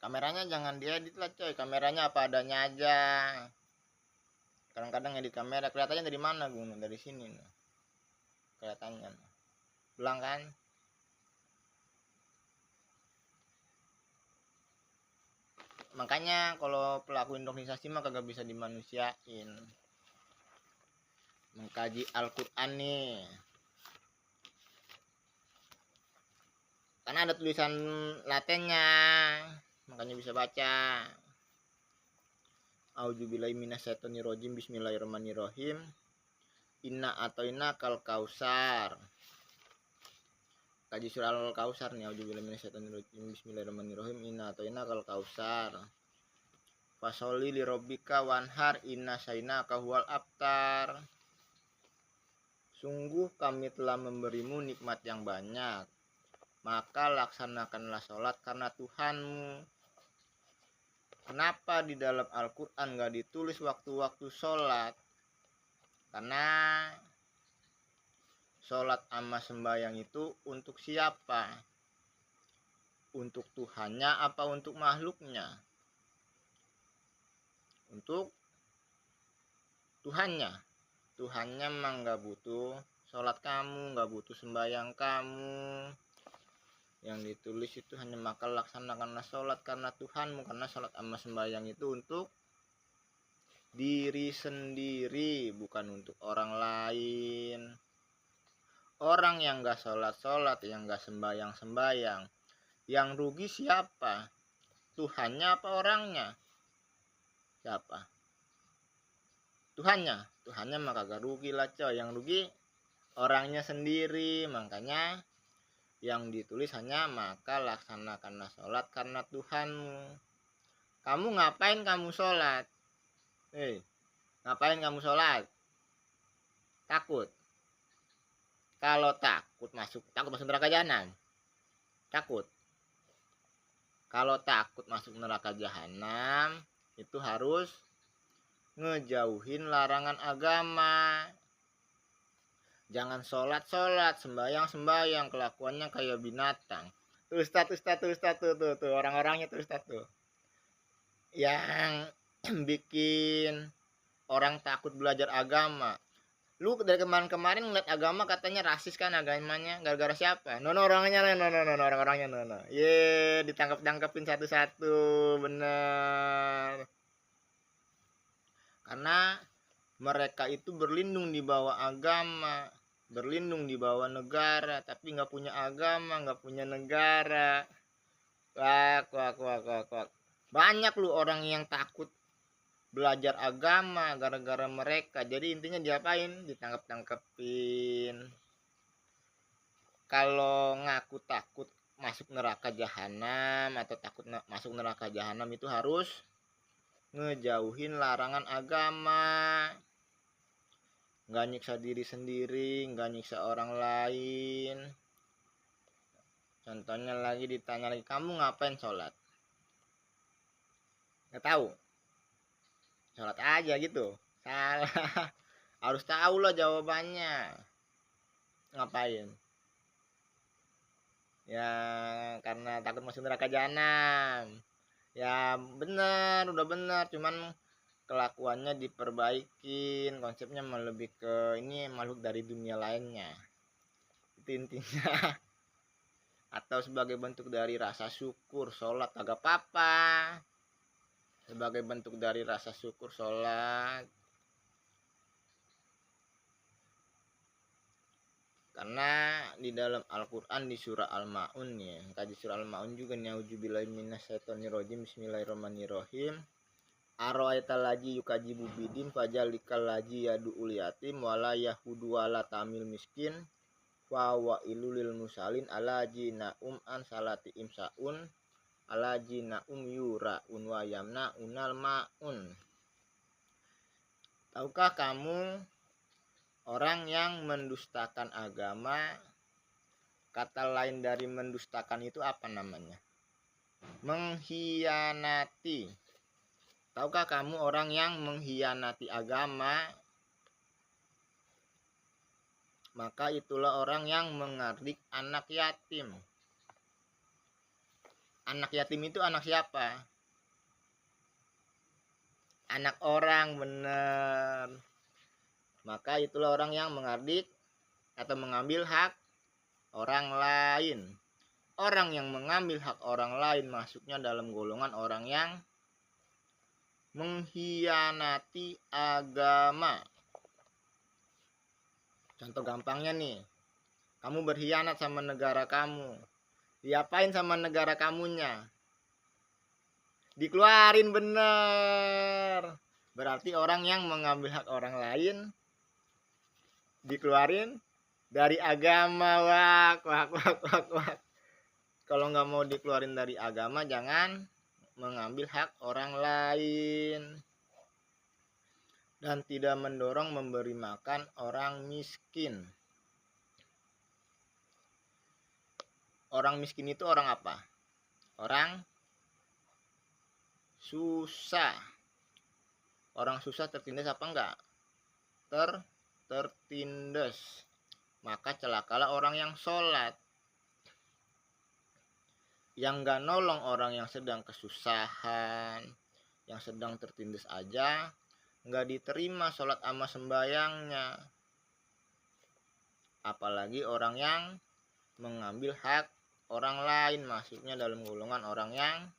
Kameranya jangan diedit lah coy, kameranya apa adanya aja. Kadang-kadang edit kamera kelihatannya dari mana gue, dari sini nih kelihatannya pulang kan. Makanya kalau pelaku indoktrinisasi mah kagak bisa dimanusiain. Mengkaji Al-Quran nih, karena ada tulisan latennya, makanya bisa baca. A'udzubillahi minasyaitonirrajim. Bismillahirrahmanirrahim. Inna atoina kal kausar. Kaji surah Al-Kausar nih. A'udzubillahi minasyaitonirrajim. Bismillahirrahmanirrahim. Inna atoina kal kausar. Fasholli li rabbika wanhar inna syainaka huwal abtar. Sungguh kami telah memberimu nikmat yang banyak, maka laksanakanlah sholat karena Tuhanmu. Kenapa di dalam Al-Quran gak ditulis waktu-waktu sholat? Karena sholat sama sembahyang itu untuk siapa? Untuk Tuhannya apa untuk makhluknya? Untuk Tuhannya. Tuhannya emang gak butuh sholat kamu, gak butuh sembahyang kamu. Yang ditulis itu hanya maka laksanakanlah sholat karena Tuhanmu. Karena sholat sama sembahyang itu untuk diri sendiri, bukan untuk orang lain. Orang yang gak sholat-sholat, yang gak sembahyang-sembahyang, yang rugi siapa? Tuhannya apa orangnya? Siapa? Tuhannya. Tuhannya mah kagak rugi lah coy. Yang rugi orangnya sendiri. Makanya yang ditulis hanya maka laksanakanlah sholat karena Tuhanmu. Kamu ngapain kamu sholat? Ngapain kamu sholat? Takut? Kalau takut masuk neraka jahanam. Takut? Kalau takut masuk neraka jahanam, itu harus ngejauhin larangan agama. Jangan sholat, sembahyang, kelakuannya kayak binatang. Tuh Ustaz tuh orang-orangnya tuh Ustaz tuh. Yang bikin orang takut belajar agama. Lu dari kemarin ngeliat agama katanya rasis kan agamanya, gara-gara siapa? Orangnya orang-orangnya ditangkap-tangkapin satu-satu, bener. Karena mereka itu berlindung di bawah agama, berlindung di bawah negara, tapi nggak punya agama, nggak punya negara. Wak. Banyak lu orang yang takut belajar agama gara-gara mereka. Jadi intinya diapain? Ditangkap-tangkepin. Kalau ngaku takut masuk neraka jahanam atau takut masuk neraka jahanam itu harus ngejauhin larangan agama. Nggak nyiksa diri sendiri, nggak nyiksa orang lain. Contohnya lagi ditanya lagi, kamu ngapain sholat? Nggak tahu. Sholat aja gitu. Salah. Harus tahu lah jawabannya. Ngapain? Ya karena takut masuk neraka jahanam. Ya bener, udah bener, cuman kelakuannya diperbaikin. Konsepnya lebih ke ini makhluk dari dunia lainnya. Itu intinya. Atau sebagai bentuk dari rasa syukur sholat agak apa-apa. Sebagai bentuk dari rasa syukur sholat. Karena di dalam Al-Quran di surah Al-Ma'un ya, kaji surah Al-Ma'un juga nih, auzubillahi minasyaitonirrajim. Bismillahirrahmanirrahim. Aro'aital ladzi yukadzibu bidin fajalikal ladzi yad'ul yatim wala yahudu wala tamil miskin wa ilulil musalin alajina an salati imsaun alajina yuraun wa yamna unal maun. Tahukah kamu orang yang mendustakan agama? Kata lain dari mendustakan itu apa namanya? Mengkhianati. Tahukah kamu orang yang mengkhianati agama? Maka itulah orang yang mengardik anak yatim. Anak yatim itu anak siapa? Anak orang, bener. Maka itulah orang yang mengardik atau mengambil hak orang lain. Orang yang mengambil hak orang lain masuknya dalam golongan orang yang mengkhianati agama. Contoh gampangnya nih, kamu berkhianat sama negara kamu. Diapain sama negara kamunya? Dikeluarin, bener. Berarti orang yang mengambil hak orang lain dikeluarin dari agama. Wak. Kalau nggak mau dikeluarin dari agama, jangan mengambil hak orang lain. Dan tidak mendorong memberi makan orang miskin. Orang miskin itu orang apa? Orang susah. Orang susah tertindas apa enggak? Tertindas. Maka celakalah orang yang sholat. Yang gak nolong orang yang sedang kesusahan, yang sedang tertindas aja, gak diterima sholat sama sembayangnya. Apalagi orang yang mengambil hak orang lain, masuknya dalam golongan orang yang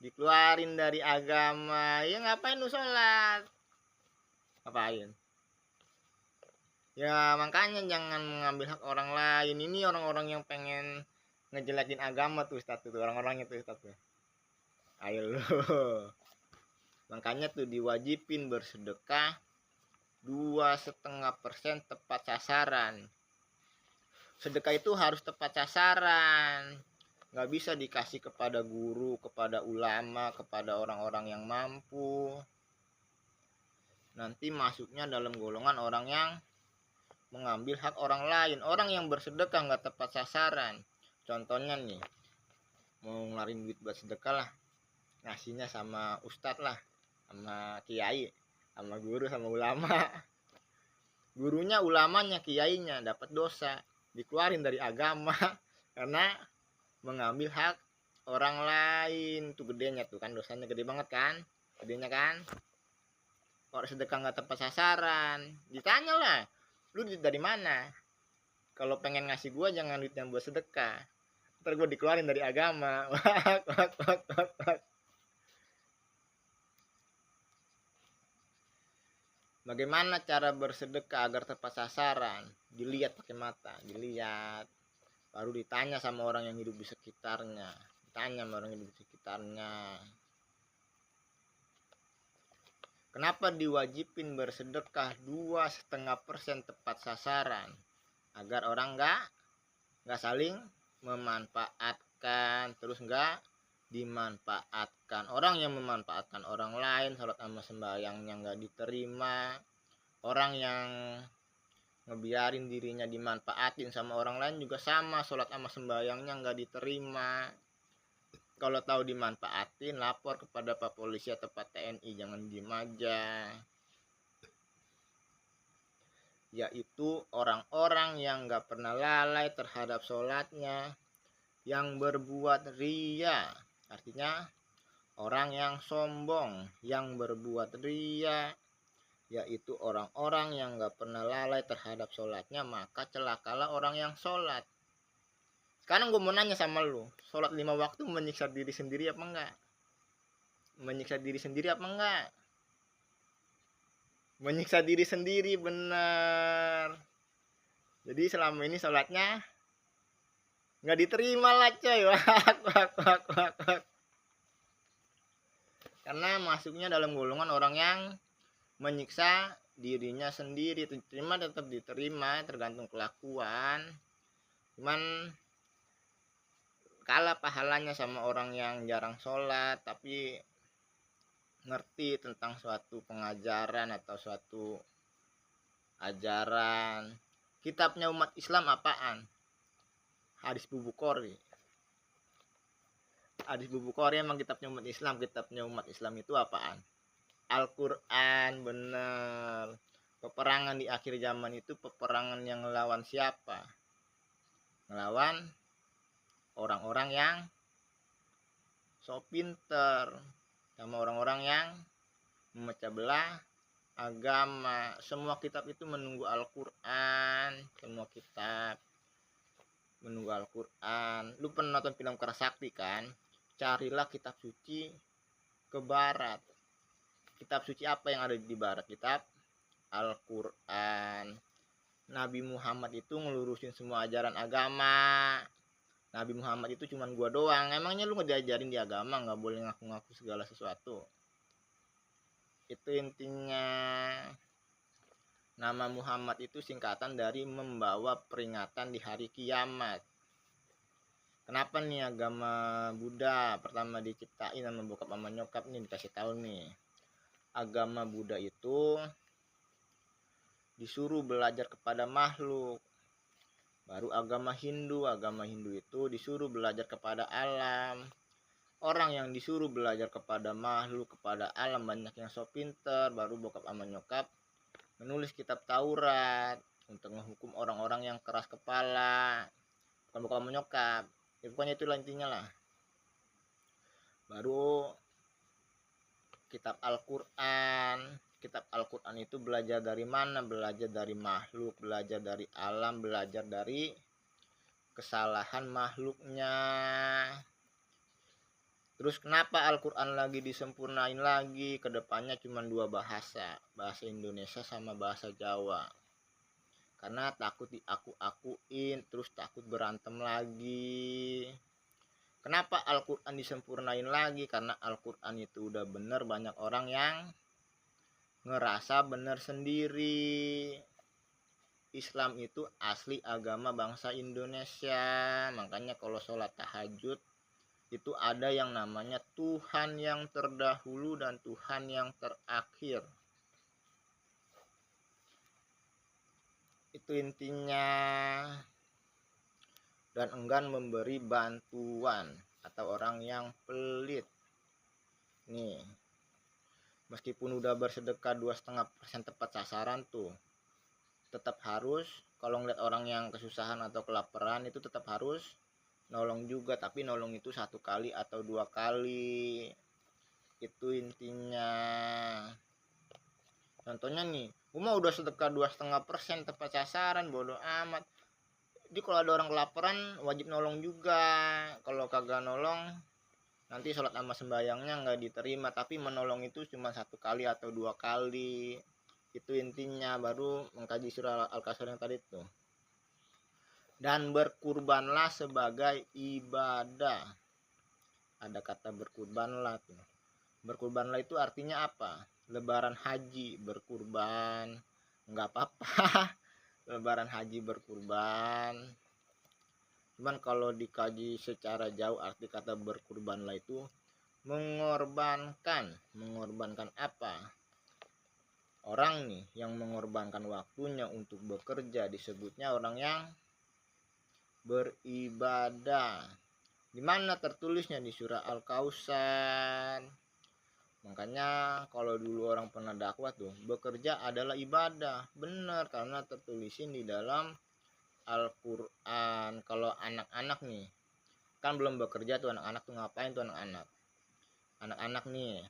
dikeluarin dari agama. Ya ngapain lu sholat? Ngapain? Ya makanya jangan mengambil hak orang lain. Ini orang-orang yang pengen ngejelekin agama tuh Ustaz tuh, orang-orangnya tuh Ustaz tuh. Ayo lu. Makanya tuh diwajibin bersedekah 2,5% tepat sasaran. Sedekah itu harus tepat sasaran. Nggak bisa dikasih kepada guru, kepada ulama, kepada orang-orang yang mampu. Nanti masuknya dalam golongan orang yang mengambil hak orang lain. Orang yang bersedekah nggak tepat sasaran. Contohnya nih, mau ngelarin duit buat sedekah lah, ngasihnya sama ustadz lah, sama kiai, sama guru, sama ulama. Gurunya, ulamanya, kiainya dapat dosa, dikeluarin dari agama karena mengambil hak orang lain. Tuh gedenya tuh kan, dosanya gede banget kan, gedenya kan. Kalau sedekah nggak tepat sasaran, ditanya lah, lu duit dari mana? Kalau pengen ngasih gua jangan duit yang buat sedekah, ntar gua dikeluarin dari agama. Bagaimana cara bersedekah agar tepat sasaran? Dilihat pakai mata, dilihat. Baru ditanya sama orang yang hidup di sekitarnya. Ditanya sama orang yang hidup di sekitarnya. Kenapa diwajibin bersedekah 2,5% tepat sasaran? Agar orang nggak saling memanfaatkan, terus nggak dimanfaatkan. Orang yang memanfaatkan orang lain, salat sama sembahyangnya nggak diterima. Orang yang ngebiarin dirinya dimanfaatin sama orang lain juga sama, salat sama sembahyangnya nggak diterima. Kalau tahu dimanfaatin, lapor kepada Pak Polisi atau Pak TNI, jangan diem aja. Yaitu orang-orang yang nggak pernah lalai terhadap sholatnya, yang berbuat ria. Artinya orang yang sombong, yang berbuat ria, yaitu orang-orang yang gak pernah lalai terhadap sholatnya, maka celakalah orang yang sholat. Sekarang gue mau nanya sama lu, sholat 5 waktu menyiksa diri sendiri apa enggak? Menyiksa diri sendiri apa enggak? Menyiksa diri sendiri, bener. Jadi selama ini sholatnya gak diterima lah coy. Karena masuknya dalam golongan orang yang menyiksa dirinya sendiri. Diterima tetap diterima, tergantung kelakuan. Cuman kalah pahalanya sama orang yang jarang sholat tapi ngerti tentang suatu pengajaran atau suatu ajaran. Kitabnya umat Islam apaan? Hadis Bubukhari. Hadis Bubukhari emang kitabnya umat Islam. Kitabnya umat Islam itu apaan? Al-Quran, bener. Peperangan di akhir zaman itu peperangan yang ngelawan siapa? Ngelawan orang-orang yang so pinter, sama orang-orang yang memecah belah agama. Semua kitab itu menunggu Al-Quran, semua kitab menunggu Al-Quran. Lu pernah nonton film Kerasakti kan? Carilah kitab suci ke barat. Kitab suci apa yang ada di barat? Kitab Al-Quran. Nabi Muhammad itu ngelurusin semua ajaran agama. Nabi Muhammad itu cuman gua doang. Emangnya lu ngejajarin di agama nggak boleh ngaku-ngaku segala sesuatu? Itu intinya. Nama Muhammad itu singkatan dari membawa peringatan di hari kiamat. Kenapa nih agama Buddha pertama diciptain sama bokap sama nyokap nih, dikasih tahu nih. Agama Buddha itu disuruh belajar kepada makhluk. Baru agama Hindu itu disuruh belajar kepada alam. Orang yang disuruh belajar kepada makhluk, kepada alam, banyak yang so pinter. Baru bokap sama nyokap menulis kitab Taurat untuk menghukum orang-orang yang keras kepala. Bukan bokap sama nyokap ya, pokoknya itulah intinya lah. Baru kitab Al-Quran. Kitab Al-Quran itu belajar dari mana? Belajar dari makhluk, belajar dari alam, belajar dari kesalahan makhluknya. Terus kenapa Al-Quran lagi disempurnain lagi? Kedepannya cuma 2 bahasa, bahasa Indonesia sama bahasa Jawa. Karena takut diaku-akuin, terus takut berantem lagi. Kenapa Al-Quran disempurnain lagi? Karena Al-Quran itu udah bener, banyak orang yang ngerasa bener sendiri. Islam itu asli agama bangsa Indonesia. Makanya kalau sholat tahajud itu ada yang namanya Tuhan yang terdahulu dan Tuhan yang terakhir. Itu intinya. Dan enggan memberi bantuan atau orang yang pelit. Nih, meskipun udah bersedekah 2,5% tepat sasaran tuh, tetap harus kalau ngeliat orang yang kesusahan atau kelaparan itu tetap harus nolong juga, tapi nolong itu 1 kali atau 2 kali. Itu intinya. Contohnya nih, gua udah sedekah 2,5% tepat sasaran, bodoh amat. Jadi kalau ada orang kelaparan wajib nolong juga. Kalau kagak nolong nanti sholat sama sembayangnya nggak diterima. Tapi menolong itu cuma 1 kali atau 2 kali. Itu intinya. Baru mengkaji surah Al-Kahfi yang tadi tuh. Dan berkurbanlah sebagai ibadah. Ada kata berkurbanlah tuh. Berkurbanlah itu artinya apa? Lebaran haji berkurban, nggak apa-apa. Lebaran haji berkurban. Cuman kalau dikaji secara jauh arti kata berkurbanlah itu mengorbankan. Mengorbankan apa? Orang nih yang mengorbankan waktunya untuk bekerja disebutnya orang yang beribadah. Di mana tertulisnya? Di surah Al-Kautsar. Makanya kalau dulu orang pernah dakwah tuh, bekerja adalah ibadah. Bener, karena tertulisin di dalam Al-Quran. Kalau anak-anak nih, kan belum bekerja tuh anak-anak tuh ngapain tuh anak-anak? Anak-anak nih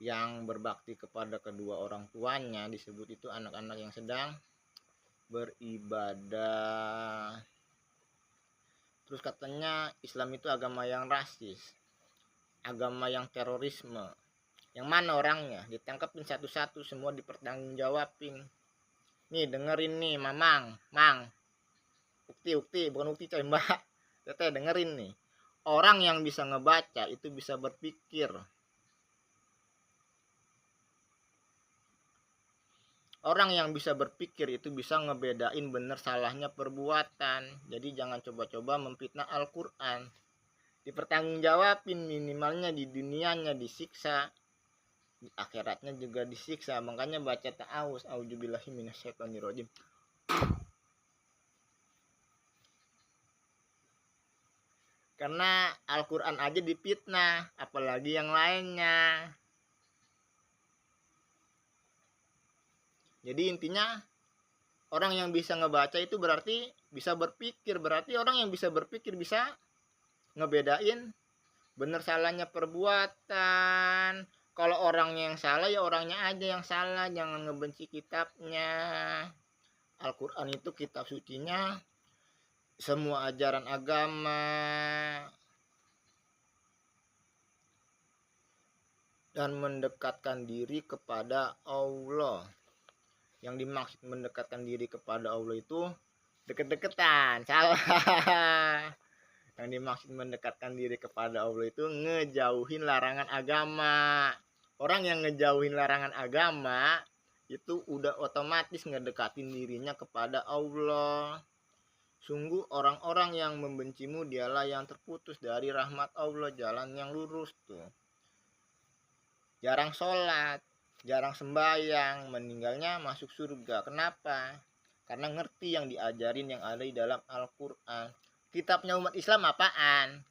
yang berbakti kepada kedua orang tuanya disebut itu anak-anak yang sedang beribadah. Terus katanya Islam itu agama yang rasis, agama yang terorisme. Yang mana orangnya? Ditangkapin satu-satu, semua dipertanggungjawabin. Nih dengerin nih mamang, mang. Ukti, bukan ukti coy mbak. Teteh dengerin nih. Orang yang bisa ngebaca itu bisa berpikir. Orang yang bisa berpikir itu bisa ngebedain bener salahnya perbuatan. Jadi jangan coba-coba memfitnah Al-Quran. Dipertanggungjawabin, minimalnya di dunianya disiksa, di akhiratnya juga disiksa. Makanya baca ta'awuz, auzubillahi minasyaitonirrajim. Karena Al-Quran aja difitnah, apalagi yang lainnya. Jadi intinya orang yang bisa ngebaca itu berarti bisa berpikir. Berarti orang yang bisa berpikir bisa ngebedain bener salahnya perbuatan. Kalau orangnya yang salah ya orangnya aja yang salah, jangan ngebenci kitabnya. Al-Quran itu kitab sucinya semua ajaran agama, dan mendekatkan diri kepada Allah. Yang dimaksud mendekatkan diri kepada Allah itu deket-deketan, salah. Yang dimaksud mendekatkan diri kepada Allah itu ngejauhin larangan agama. Orang yang ngejauhin larangan agama itu udah otomatis ngedekatin dirinya kepada Allah. Sungguh orang-orang yang membencimu dialah yang terputus dari rahmat Allah, jalan yang lurus tuh. Jarang sholat, jarang sembahyang, meninggalnya masuk surga. Kenapa? Karena ngerti yang diajarin yang ada di dalam Al-Quran. Kitabnya umat Islam apaan?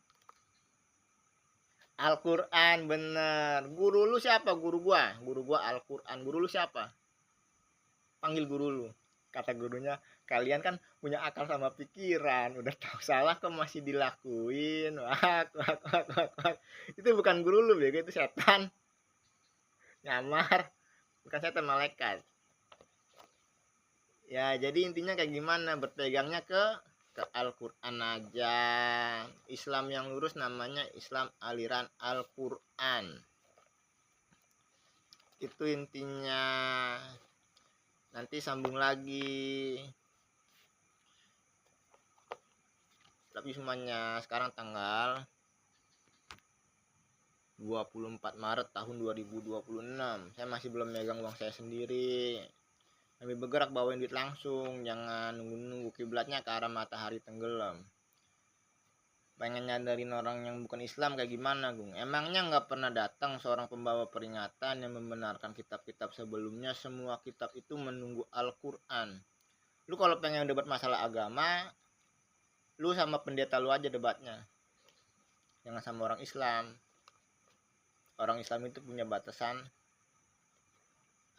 Al-Quran, bener. Guru lu siapa? Guru gua Al-Quran. Guru lu siapa? Panggil guru lu. Kata gurunya, kalian kan punya akal sama pikiran, udah tahu salah kok masih dilakuin. Wak, wak, wak, wak, wak. Itu bukan guru lu, bego, itu setan. Nyamar, bukan setan, malaikat. Ya, jadi intinya kayak gimana? Berpegangnya ke Al-Quran aja. Islam yang lurus namanya Islam aliran Al-Quran. Itu intinya. Nanti sambung lagi. Tapi semuanya sekarang tanggal 24 Maret tahun 2026. Saya masih belum megang uang saya sendiri. Lebih bergerak bawain duit langsung, jangan nunggu-nunggu kiblatnya ke arah matahari tenggelam. Pengen nyadarin orang yang bukan Islam kayak gimana, Gung? Emangnya nggak pernah datang seorang pembawa peringatan yang membenarkan kitab-kitab sebelumnya? Semua kitab itu menunggu Al-Quran. Lu kalau pengen debat masalah agama, lu sama pendeta lu aja debatnya. Jangan sama orang Islam. Orang Islam itu punya batasan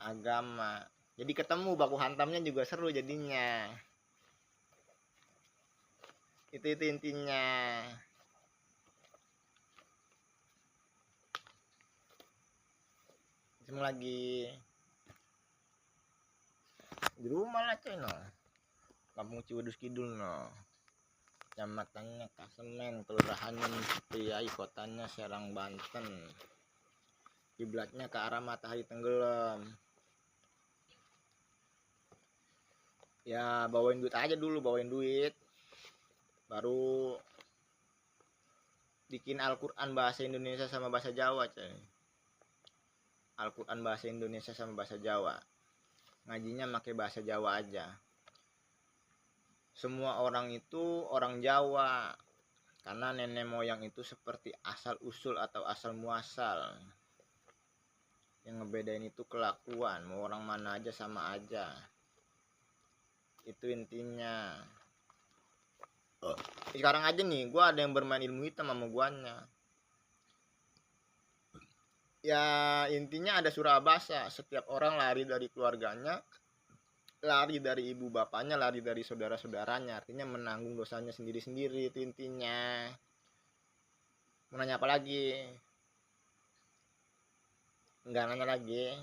agama. Jadi ketemu baku hantamnya juga seru jadinya. Itu intinya. Semua lagi di rumah lah coy, no. Kampung Ciwadus Kidul, no. Kecamatannya Kasemen, kelurahannya Priai, kotanya Serang, Banten. Kiblatnya ke arah matahari tenggelam. Ya bawain duit aja dulu, bawain duit. Baru bikin Al-Quran bahasa Indonesia sama bahasa Jawa, coy. Al-Quran bahasa Indonesia sama bahasa Jawa. Ngajinya pakai bahasa Jawa aja. Semua orang itu orang Jawa. Karena nenek moyang itu seperti asal usul atau asal muasal. Yang ngebedain itu kelakuan. Mau orang mana aja sama aja. Itu intinya. Sekarang aja nih, gue ada yang bermain ilmu hitam sama guanya. Ya intinya ada surah abasa. Setiap orang lari dari keluarganya, lari dari ibu bapaknya, lari dari saudara-saudaranya. Artinya menanggung dosanya sendiri-sendiri. Itu intinya. Mau nanya apa lagi? Enggak nanya lagi.